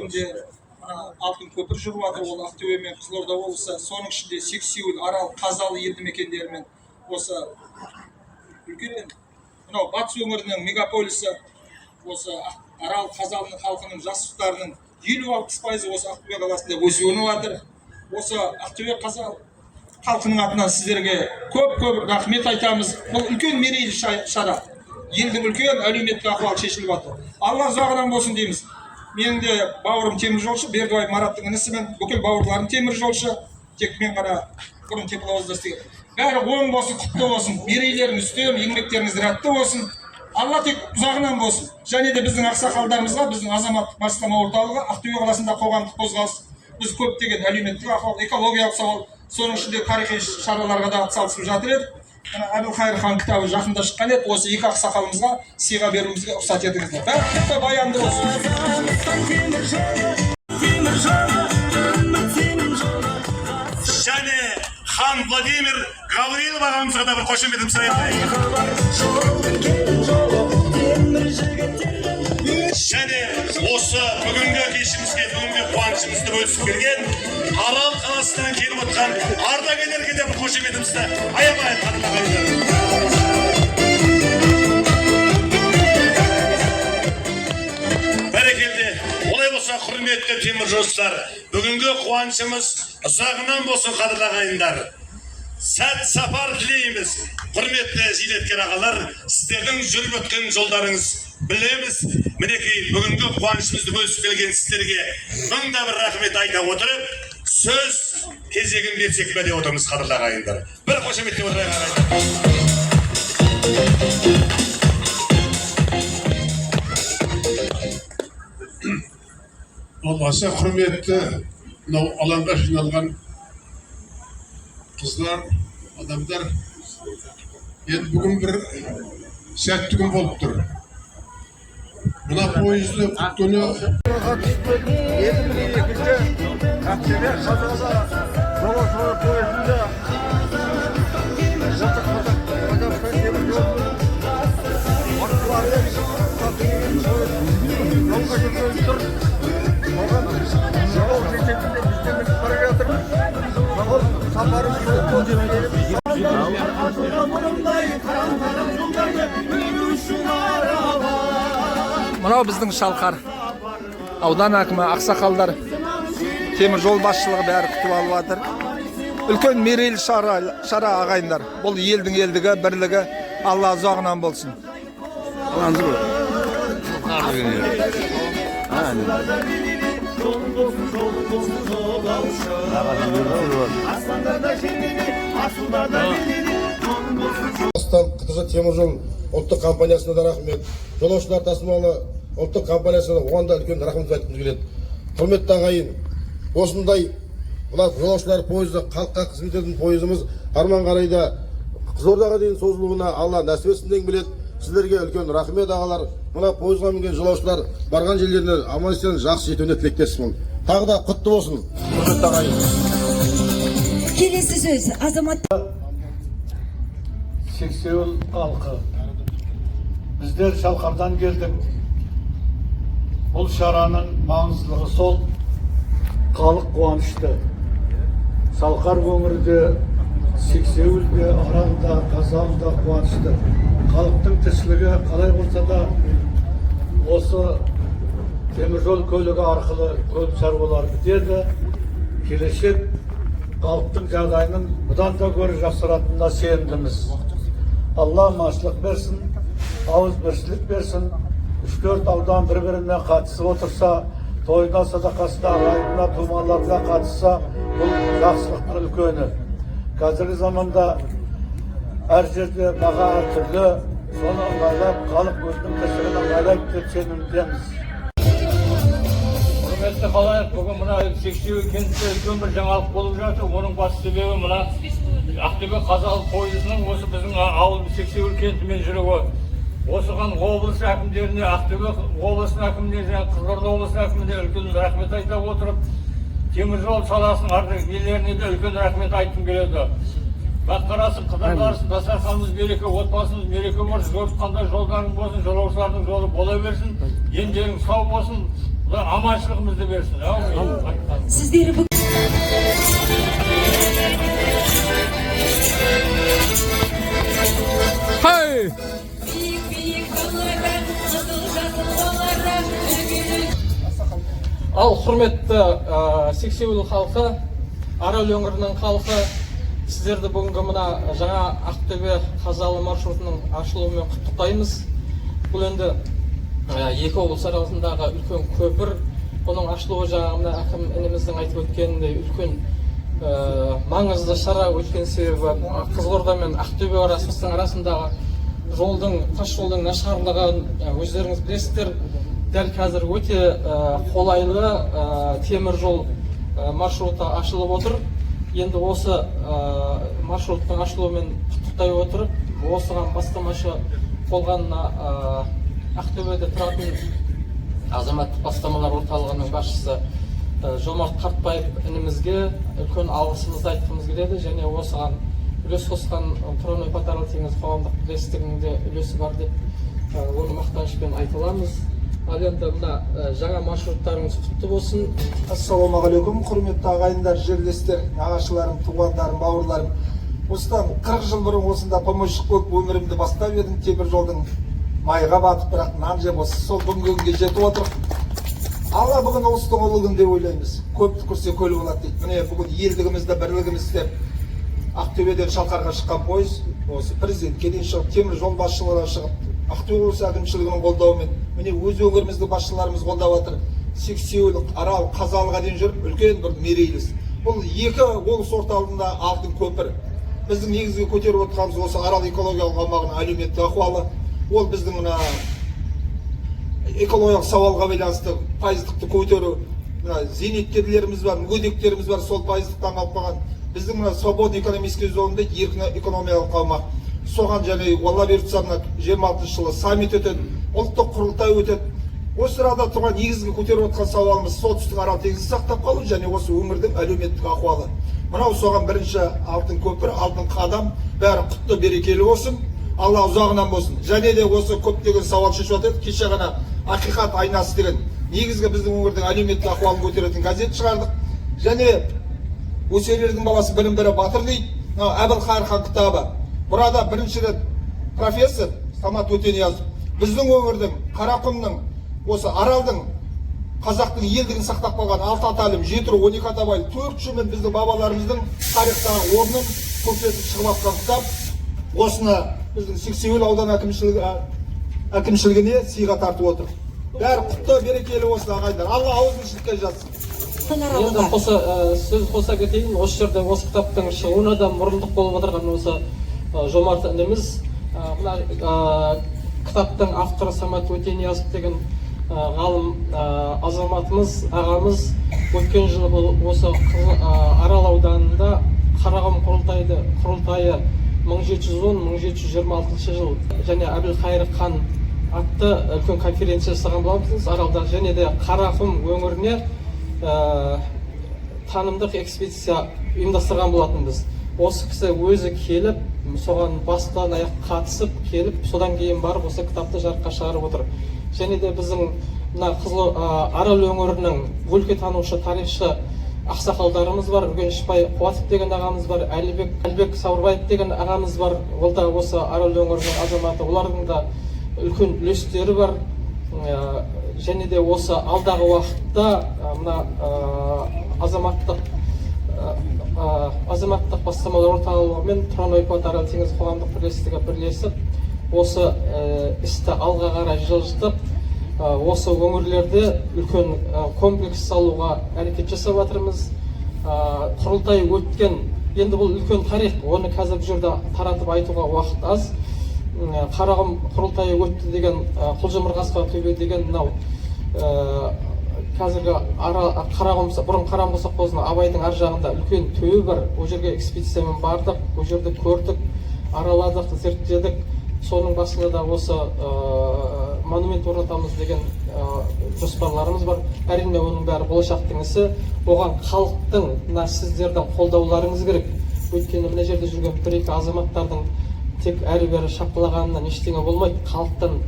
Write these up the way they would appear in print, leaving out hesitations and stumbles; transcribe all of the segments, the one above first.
бүгінде алтын көпір жүріп жатыр. Ол Ақтөбе мен Қызылорда облысы, соның ішінде Сексеуіл, Арал, Қазалы елді мекендерімен осы үлкен мынау батыс өңірінің мегаполисі, осы Арал, Қазалының халқының жастарының 50-60% осы Ақтөбе қаласында өсіп жатыр. Осы Ақтөбе Қазал халқының атынан сіздерге көп рахмет айтамыз. Бұл үлкен мерейлі шара. Елдің үлкен әлеуметтік ахуалы шешіліп жатыр. Алла ұзағынан болсын дейміз. Менің де бауырым теміржолшы, Бердібай Мараттың інісімін. Бүкіл бауырларым теміржолшы. Тек мен ғана бұрын тепловозда істеген. Бәрі оң болсын, құтты болсын. Мерейлеріңіз үстем, еңбектеріңіз рәтті болсын. Алла тек ұзағынан болсын. Және де біздің ақсақалдарымызға, біздің азаматтық бастама орталығы, Ақтөбе қаласында қоғамдық қозғалыс, біз көптеген әлеуметтік ахуал, экологиялық сауал, соның ішінде тарихи шараларға да атсалысып жатыр еді. Әбілқайыр хан кітабы жақында шыққан еді. Осы екі ақсақалымызға сыйға беруімізге рұқсат етіңіздер. Бәрі баянды болсын. Және хан Владимир Гаврилов ағамызға да бір қошеметін сұраймын. Және осы бүгінгі кешімізге, бүгінгі қуанышымызды бөлісіп келген Арал қаласынан келіп отқан ардагерлерге де бір қошеметімізді аямай қадағалаймын. Бәрекелді. Олай болса, құрметті теміржолшылар, бүгінгі қуанышымыз ұзағынан болсын, қадірлі ағайындар. Сәт сапар тілейміз. Құрметті зейнеткер ағалар, сіздердің жүріп өткен жолдарыңыз білеміз. Мінекей бүгінгі қуанышымызды бөлісіп келген сіздерге мыңда бір рахмет айта отырып, сөз кезегін берсек бе деп отырмыз, қадірлі ағайындар. Бір қошеметтеп отырайық ағайындар. Аса құрметті мынау алаңға жиналған қыздар, адамдар, енді бүгін бір сәтті күн болып тұр. Мына пойызды күткені Ақтөбе Қазалы жолаушылар пойызында Қазақстан темір жолының басшылары жолға жүргелі тұр. Оған жол жететінде бізден бара жатырмыз. Бұл сапарымыз Мынау біздің Шалқар аудан әкімі, ақсақалдар, темір жол басшылығы бәрі күтіп алып жатыр. Үлкен мерейлі шара ағайындар. Бұл елдің елдігі, бірлігі Алла ұзағынан болсын. қтж теміржол ұлттық компаниясына да рахмет, жолаушылар тасымалы ұлттық компаниясына оған да үлкен рахмет айтқымыз келеді. Құрметті ағайын, осындай жолаушылар пойызы, халыққа қызмет ететін пойызымыз арман қарайда Қызылордаға дейін созылуына Алла нәсіп етсін деген біледі. Сіздерге үлкен рахмет ағалар. Мына пойызға мінген жолаушылар барған жерлеріне аман-есен жақсы жетуіне тілектеспін. Тағы да құтты болсын. Құрметті ағайын. Келесі сөз азамат Сексеуіл халқы. Біздер Шалқардан келдік. Бұл шараның маңыздылығы сол, халық қуанышты. Шалқар өңірде, Сексеуілде, Аралда, Қазалда қуанышты. Халықтың тіршілігі қалай болса да осы теміржол көлігі арқылы көп шаруалар бітеді. Келешек халықтың жағдайының бұдан да гөрі жақсаратынына сенімдіміз. Алла машылық берсін, ауыз біршілік берсін. 3-4 аудан бір-біріне қатысып отырса, тойына, садақасына, ағайынына, тумаларына қатысса, бұл жақсылықтың үлкені. Қазіргі заманда әр жерде баға әртүрлі, соны ыңғайлап, халық өзінің тіршілігін ыңғайлайды деп сенімдеміз. Құрметті қалайық, бүгін мына Сексеуіл кентінде үлкен бір жаңалық болып жатыр. Оның басты себебі мына Ақтөбе Қазалы пойызының осы біздің ауыл Сексеуіл кентімен жүруі. Осыған облыс әкімдеріне, Ақтөбе облысының әкімдеріне, Қызылорда облысының әкімдеріне үлкен рахмет айта отырып, теміржол саласының ардагерлеріне де үлкен рахмет айтқым келеді. Баққарасың, қыдырларсың, дастарханымыз береке, отбасымыз береке болсын, қандай жолдарың болсын, жолаушылардың жолы бола берсін, дендерің сау болсын. Құдай аманшылығымызды берсін. Әумин. Сіздер бүгін биік тауларға, қызыл-жасыл тауларға Ал құрметті Сексеуіл халқы, Арал өңірінің халқы, сіздерді бүгінгі мына жаңа Ақтөбе Қазалы маршрутының ашылуымен құттықтаймыз. Бұл енді екі облыс арасындағы үлкен көпір. Оның ашылуы жаңа мына әкім ініміздің айтып өткеніндей үлкен маңызды шара. Өткен себебі Қызылорда мен Ақтөбе арасындағы жолдың, тас жолдың нашарлығын өздеріңіз білесіздер. Дәл қазір өте қолайлы темір жол маршруты ашылып отыр. Енді осы маршруттың ашылуымен құттықтай отырып, осыған бастамашы болғанына Ақтөбеде тұратын азаматтық бастамалар орталығының басшысы Жомарт Қартбаев інімізге үлкен алғысымызды айтқымыз келеді, және осыған үлес қосқан Тұран Ойпат-Арал теңіз қоғамдық бірлестігінде үлесі бар деп оны мақтанышпен айта аламыз. Ал енді мына жаңа маршруттарыңыз құтты болсын. Ассалаумағалейкум, құрметті ағайындар, жерлестер, нағашыларым, туғандарым, бауырларым. Осыдан 40 жыл бұрын осында помощник болып өмірімді бастап едім. Темір жолдың майға батып, бірақ нан жеп осы сол бүгінгі күнге жетіп отыр. Алла бүгін ұлыстың ұлы күн деп ойлаймыз. Көпті көрсе көлі болады дейді. Міне бүгін елдігімізді, бірлігімізді істеп, Ақтөбеден Шалқарға шыққан пойыз, осы президентке дейін шығып, темір жол басшылары шығып, Ақтөбе облысы әкімшілігінің қолдауымен, міне өз өңіріміздің басшыларымыз қолдап жатыр. Сексеуіл, Арал, Қазалыға дейін жүріп, үлкен бір мерейліс. Бұл екі облыс орталығында алтын көпір. Біздің негізгі көтеріп отырғанымыз осы Арал экологиялық аумағының әлеуметтік ахуалы. Ол біздің мына экологиялық сауалға байланысты пайыздықты көтеру. Зейнеткерлеріміз бар, мүгедектеріміз бар, сол пайыздықтан алып қалған. Біздің мына свободный экономический зонында еркін экономиялық аумақ. Соған және Алла бұйыртса 26 жылы саммит өтеді, ұлттық құрылтай өтеді. Осы арада тұрған негізгі көтеріп отқан сауалымыз солтүстік Арал теңізін сақтап қалу және осы өңірдің әлеуметтік ахуалы. Мынау соған бірінші алтын көпір, алтын қадам, бәрі құтты берекелі болсын. Алла ұзағынан болсын. Және де осы көптеген сауал шешіп жатыр. Кеше ғана Ақиқат айнасы деген негізгі біздің өңірдің әлеуметтік ахуалын көтеретін газет шығардық. Және өсерлердің баласы бірін-бірі батыр дейді. Әбілқайыр хан кітабы. Burada бірінші рет профессор Самат Өтениязов біздің өңірдің, Қарақұмның, осы Аралдың, қазақтың елдігін сақтап қалған 6 аталым, 7 ру, 12 атабай, 4 жүмен біздің бабаларымыздың тарихтағы орнын көрсетіп шығып атқан кітап. Осыны біздің Сексеуіл аудан әкімшілігіне сыйға тартып отыр. Бәрі құтты берекелі осы ағайындар. Алла ауызбіршілікке жазсын. Енді сөз қоса кетейін, осы жерде осы кітаптың шығуына да мұрындық болып отырған осы Жомарт ініміз. Мына кітаптың авторы Самат Өтениязов деген ғалым азаматымыз, ағамыз өткен жылы осы Арал ауданында Қарағым құрылтайы 1710-1726 жыл және Әбілқайыр хан атты үлкен конференция жасаған болатынбыз Аралда, және де Қарақұм өңіріне танымдық экспедиция ұйымдастырған болатынбыз. Осы кісі өзі келіп, соған бастан аяқ қатысып келіп, содан кейін барып осы кітапты жарыққа шығарып отыр. Және де біздің Арал өңірінің өлкетанушы, тарихшы ақсақалдарымыз бар. Үргенішбай Қуатов деген ағамыз бар, Әлбек Сауырбаев деген ағамыз бар. Ол да осы Арал өңірінің азаматы. Олардың да үлкен үлестері бар. Және де осы алдағы уақытта азаматтық бастамалар орталығы мен Тұран Ойпат-Арал теңіз қоғамдық бірлестігі бірлесіп, осы істі алға қарай жылжытып, осы өңірлерде үлкен комплекс салуға әрекет жасап жатырмыз. Құрылтай өткен, енді бұл үлкен тарих, оны қазір бұл жерде таратып айтуға уақыт аз. Қарағым құрылтайы өтті деген, Құлжымырғасқа төбе деген мынау қазіргі бұрын Қарағым совхозының Абайдың ар жағында үлкен төбе бар. Ол жерге экспедициямен бардық, ол жерде көрдік, араладық, зерттедік. Соның басында да осы монумент орнатамыз деген жоспарларымыз бар. Әрине оның бәрі болашақтың ісі. Оған халықтың, сіздердің қолдауларыңыз керек. Өйткені мына жерде жүрген бір-екі азаматтардың тек әрі-бері шапқылағанынан ештеңе болмайды. Халықтан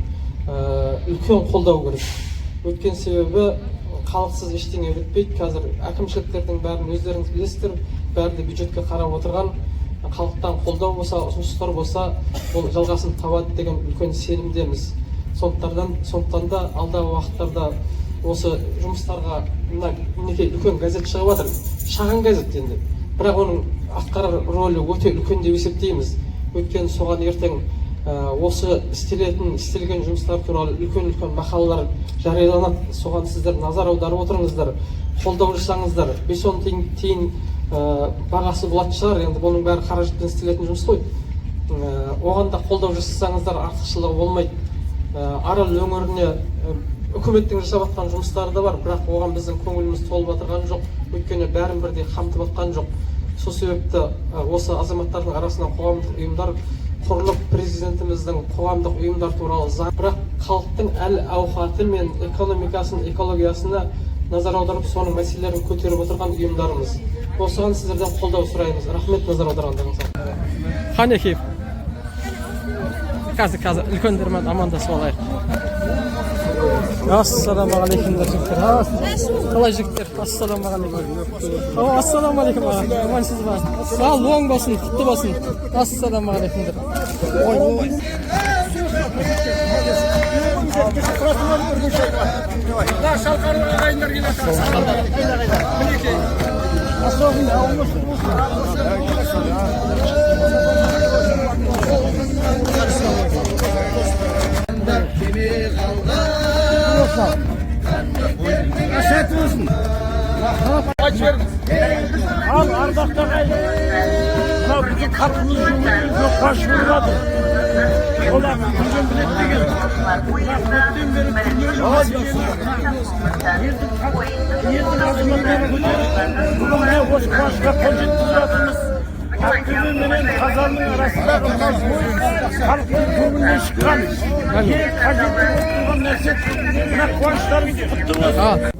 үлкен қолдау керек. Өткен себебі халықсыз ештеңе өтпейді. Қазір әкімшіліктердің бәрін өздеріңіз білесіздер, бәрі де бюджетке қарап отырған. Халықтан қолдау болса, ұсыныстар болса, ол жалғасын табады деген үлкен сенімдеміз. Сондықтан да алдағы уақыттарда осы жұмыстарға мінекей үлкен газет шығып жатыр. Шағын газет енді. Бірақ оның атқарар рөлі өте үлкен деп есептейміз. Өйткені соған ертең осы істелген жұмыстар туралы үлкен мақалалар жарияланады. Соған сіздер назар аударып отырыңыздар, қолдау жасаңыздар. 5-10 тиын бағасы болатын шығар, енді бұның бәрі қаражатпен істелетін жұмыс қой. Оған да қолдау жасасаңыздар артықшылығы болмайды. Арал өңіріне үкіметтің жасап жатқан жұмыстары да бар, бірақ оған біздің көңіліміз толып отырған жоқ. Өйткені бәрін бірдей қамтып жатқан жоқ. Сол себепті осы азаматтардың арасынан қоғамдық ұйымдар құрылып, президентіміздің қоғамдық ұйымдар туралы заң, бірақ халықтың әл-ауқаты мен экологиясына назар аударып, соның мәселелерін көтеріп отырған ұйымдарымыз. Осыған сіздерден қолдау сұраймыз. Рахмет назар аударғандарыңызға. Қанекей. Қазір үлкендермен амандасып алайық. Ассалаумағалейкум жігіттер. Қалай жігіттер? Ассалаумағалейкум. Ассалаумағалейкум. Амансыз ба? Сау оң болсын, құтты болсын. Ассалаумағалейкум. Ой. Al Ardak'ta mına bizim kapımız yok başvuruladı. Ola bizim bilettiğin. Rahmetliğin benim Yedin azmanları güzel. Bunu ne hoş başka pozitifizatımız. Hakkının benim kazanın arasında halkın kuruluna çıkan. Yeri kazanın oturgan nesip. Buna kuvaşlarımız kutluyoruz.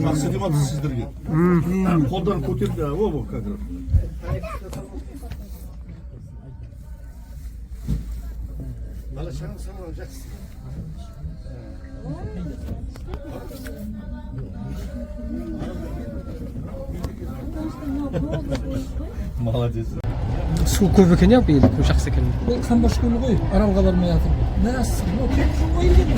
Жақсы демалды сіздерге. Қолдан көтерді, о, қазір. Молодец. Су көп екен я биыл, жақсы екен. Бұл қамбаш көлі ғой, аралға бармай жатыр. Мәссі, мынау темір жол ғой енді.